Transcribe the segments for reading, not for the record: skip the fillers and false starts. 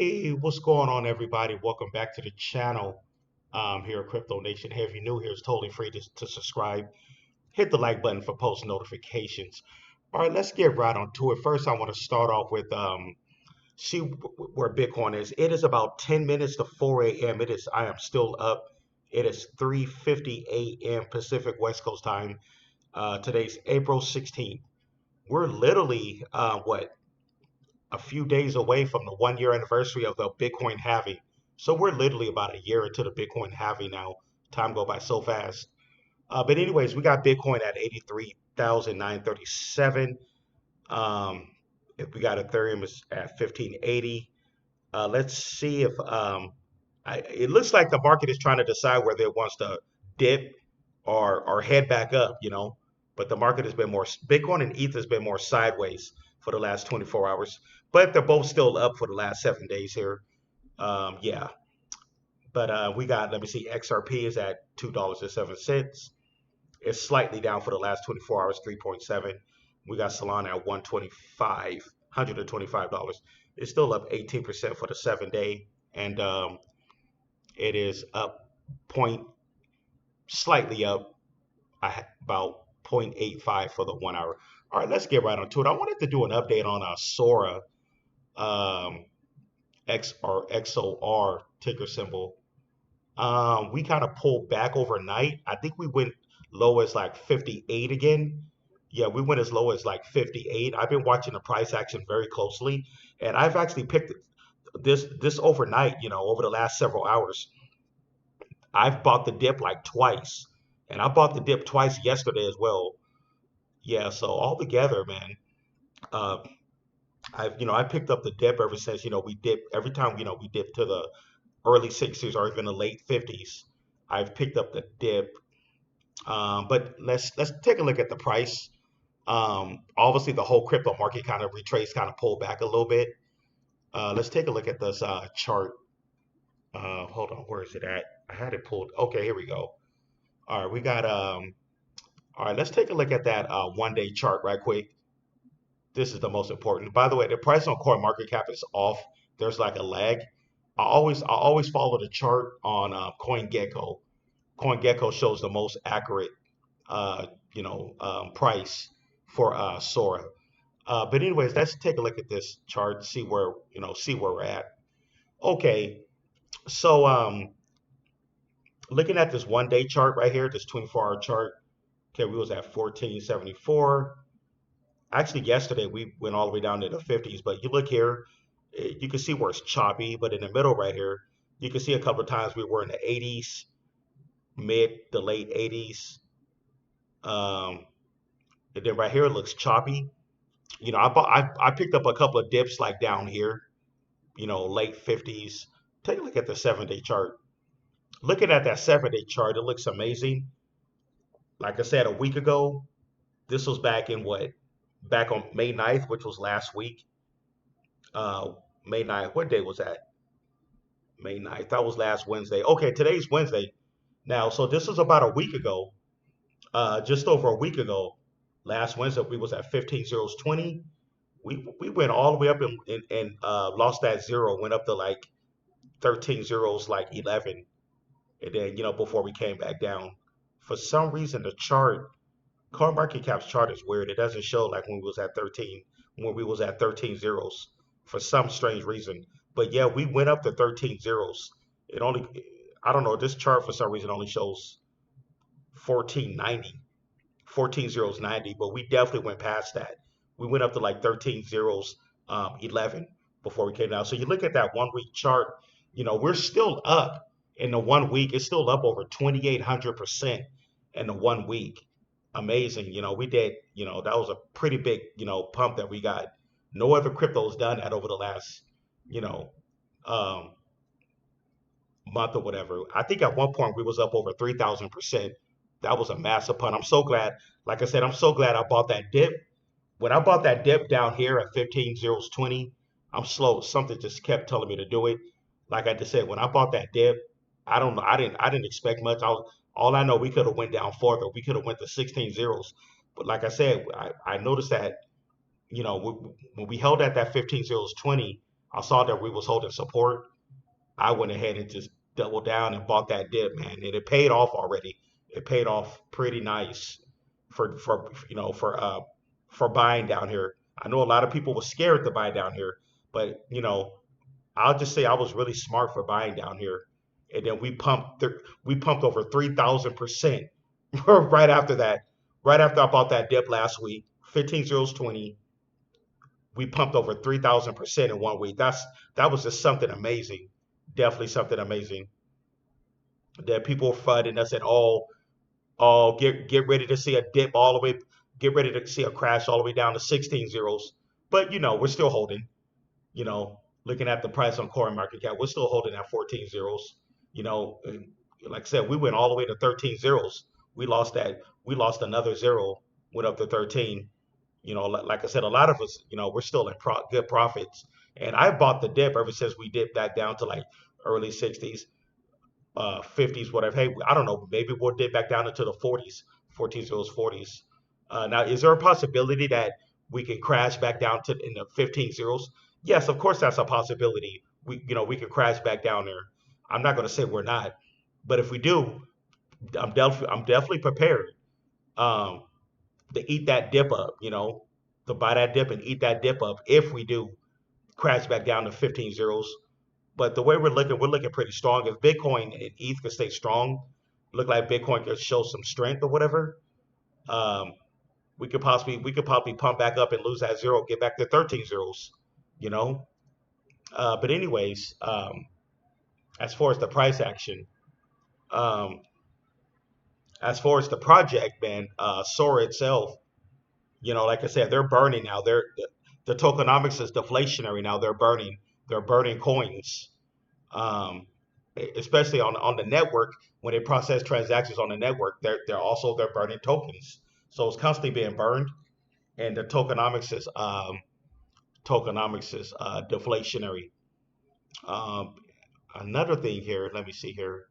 Hey, what's going on, everybody? Welcome back to the channel here at Crypto Nation. Hey, if you're new here, it's totally free to subscribe. Hit the like button for post notifications. All right, let's get right on to it. First, I want to start off with see where Bitcoin is. It is about 10 minutes to 4 a.m. I am still up. It is 3:50 a.m. Pacific West Coast time. Today's April 16th. We're literally a few days away from the 1 year anniversary of the Bitcoin halving. So we're literally about a year into the Bitcoin halving now. Time go by so fast. But anyways, we got Bitcoin at 83,937. Um, if we got Ethereum is at 1580. Let's see if it looks like the market is trying to decide whether it wants to dip or head back up, But the market has been more Bitcoin and ETH has been more sideways for the last 24 hours, but they're both still up for the last 7 days here. Yeah, but we got let me see, XRP is at $2.07. It's slightly down for the last 24 hours, 3.7. We got Solana at 125 $125. It's still up 18% for the 7 day, and it is up point slightly up about 0.85 for the 1 hour. All right, let's get right onto it. I wanted to do an update on Sora, um, X or XOR ticker symbol. We kind of pulled back overnight. I think we went low as like 58 again. Yeah, we went as low as like 58. I've been watching the price action very closely, and I've actually picked this overnight. Over the last several hours, I've bought the dip like twice, and I bought the dip twice yesterday as well. Yeah, so all together, man, uh, I picked up the dip ever since we dip every time we dip to the early 60s or even the late 50s. I've picked up the dip. But let's take a look at the price. Obviously, the whole crypto market kind of retraced, kind of pulled back a little bit. Let's take a look at this chart. Hold on, where is it at? I had it pulled. Okay, here we go. All right, we got all right, let's take a look at that 1 day chart right quick. This is the most important. By the way, the price on CoinMarketCap is off. There's like a lag. I always follow the chart on CoinGecko. CoinGecko shows the most accurate price for Sora. But anyways, let's take a look at this chart, see where we're at. Okay, so looking at this 1 day chart right here, this 24-hour chart. Okay, we was at 1474. Actually, yesterday we went all the way down to the 50s, but you look here, you can see where it's choppy, but in the middle right here, you can see a couple of times we were in the 80s, mid to late 80s. Um, and then right here it looks choppy. I picked up a couple of dips like down here, late 50s. Take a look at the 7 day chart. Looking at that 7 day chart, it looks amazing. Like I said, a week ago, this was back in what? Back on May 9th, which was last week. Uh, May 9th, what day was that? May 9th. That was last Wednesday. Okay, today's Wednesday. Now, so this was about a week ago, just over a week ago. Last Wednesday, we was at 15 zeros 20. We went all the way up and lost that zero, went up to like 13 zeros like 11, and then before we came back down. For some reason, the chart, CoinMarketCap's chart is weird. It doesn't show like when we was at 13 zeros for some strange reason. But yeah, we went up to 13 zeros. It only, I don't know, this chart for some reason only shows 1490, 14 zeros 90, but we definitely went past that. We went up to like 13 zeros 11 before we came down. So you look at that 1 week chart, we're still up in the 1 week. It's still up over 2,800% in the 1 week. Amazing. We did, that was a pretty big, pump that we got. No other crypto's done that over the last, you know, um, month or whatever. I think at one point we was up over 3,000%. That was a massive punt. I'm so glad. Like I said, I'm so glad I bought that dip. When I bought that dip down here at 15 zeros 20, I'm slow. Something just kept telling me to do it. Like I just said, when I bought that dip, I don't know. I didn't expect much. All I know, we could have went down farther. We could have went to 16 zeros. But like I said, I noticed that when we held at that 15 zeros 20, I saw that we was holding support. I went ahead and just doubled down and bought that dip, man, and it paid off already. It paid off pretty nice for for buying down here. I know a lot of people were scared to buy down here, but I'll just say I was really smart for buying down here, and then we pumped over 3,000% right after that. Right after I bought that dip last week, 15 zeros 20, we pumped over 3,000% in 1 week. That was just something amazing. Definitely something amazing. That people were flooding us and all get ready to see a dip all the way, get ready to see a crash all the way down to 16 zeros. But we're still holding. Looking at the price on coin market cap, we're still holding at 14 zeros. And like I said, we went all the way to 13 zeros. We lost that. We lost another zero. Went up to 13. Like I said, a lot of us, we're still in good profits. And I bought the dip ever since we dipped back down to like early 60s, 50s, whatever. Hey, I don't know. Maybe we'll dip back down into the 40s, 14 zeros, 40s. Now, is there a possibility that we can crash back down to in the 15 zeros? Yes, of course, that's a possibility. We could crash back down there. I'm not going to say we're not, but if we do, I'm definitely prepared. Um, to eat that dip up, to buy that dip and eat that dip up if we do crash back down to 15 zeros. But the way we're looking pretty strong. If Bitcoin and ETH can stay strong, look like Bitcoin could show some strength or whatever, um, we could probably pump back up and lose that zero, get back to 13 zeros, you know. But anyways, as far as the price action, um, as far as the project, man, Sora itself, like I said, they're burning now. The tokenomics is deflationary now. They're burning coins, um, especially on the network when they process transactions on the network. They're burning tokens, so it's constantly being burned, and the tokenomics is deflationary. Um, Another thing here, let me see here.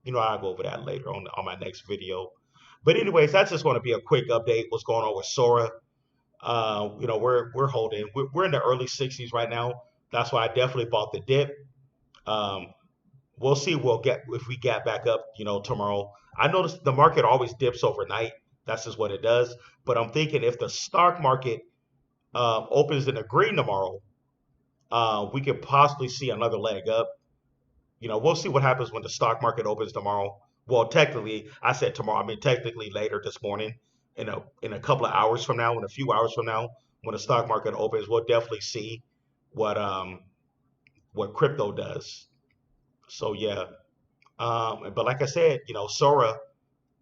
I'll go over that later on my next video. But anyways, that's just going to be a quick update. What's going on with Sora? We're holding. We're in the early 60s right now. That's why I definitely bought the dip. Um, we'll see. We'll get if we get back up. Tomorrow. I noticed the market always dips overnight. That's just what it does. But I'm thinking if the stock market opens in the green tomorrow, we could possibly see another leg up. We'll see what happens when the stock market opens tomorrow. Well, technically, I said tomorrow. I mean, technically later this morning, in a couple of hours from now, in a few hours from now, when the stock market opens, we'll definitely see what what crypto does. So yeah, but like I said, Sora,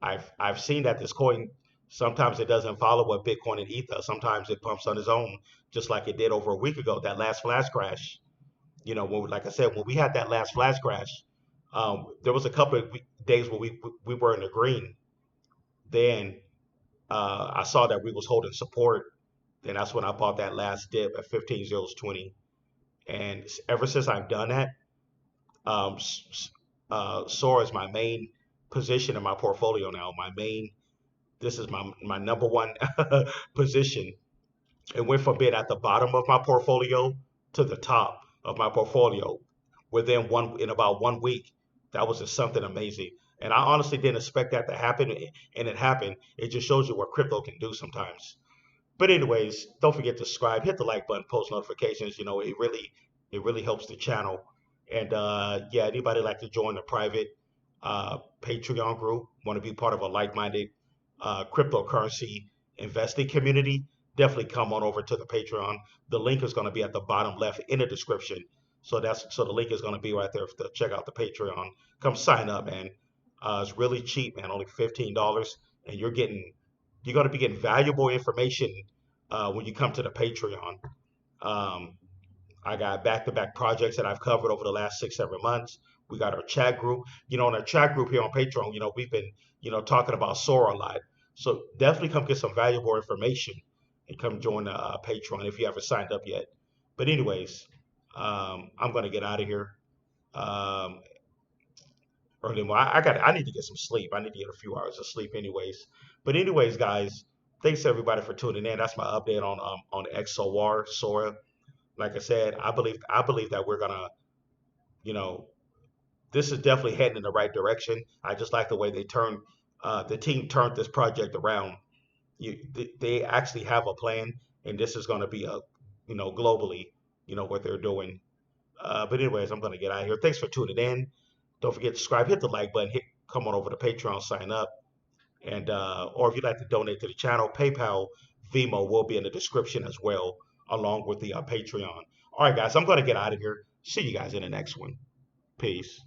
I've seen that this coin sometimes it doesn't follow what Bitcoin and Ether. Sometimes it pumps on its own, just like it did over a week ago. That last flash crash. Like I said, when we had that last flash crash, there was a couple of days where we were in the green. Then I saw that we was holding support. Then that's when I bought that last dip at 15 zeros 20. And ever since I've done that, um, Sora is my main position in my portfolio now. This is my number one position. It went from being at the bottom of my portfolio to the top of my portfolio in about 1 week. That was just something amazing. And I honestly didn't expect that to happen, and it happened. It just shows you what crypto can do sometimes. But anyways, don't forget to subscribe, hit the like button, post notifications. It really helps the channel. And yeah, anybody like to join the private Patreon group, want to be part of a like-minded cryptocurrency investing community, definitely come on over to the Patreon. The link is going to be at the bottom left in the description. So the link is going to be right there to check out the Patreon. Come sign up, man. It's really cheap, man. Only $15, and you're going to be getting valuable information when you come to the Patreon. Um, I got back-to-back projects that I've covered over the last 6, 7 months. We got our chat group. In our chat group here on Patreon, we've been, talking about Sora a lot. So definitely come get some valuable information and come join the Patreon if you haven't signed up yet. But anyways, I'm gonna get out of here. Um, Early morning. I need to get some sleep. I need to get a few hours of sleep, anyways. But anyways, guys, thanks everybody for tuning in. That's my update on XOR Sora. Like I said, I believe that we're gonna, you know, this is definitely heading in the right direction. I just like the way the team turned this project around. They actually have a plan, and this is going to be globally, what they're doing. But anyways, I'm going to get out of here. Thanks for tuning in. Don't forget to subscribe, hit the like button, come on over to Patreon, sign up, and or if you'd like to donate to the channel, PayPal, Venmo will be in the description as well, along with the Patreon. All right, guys, I'm going to get out of here. See you guys in the next one. Peace.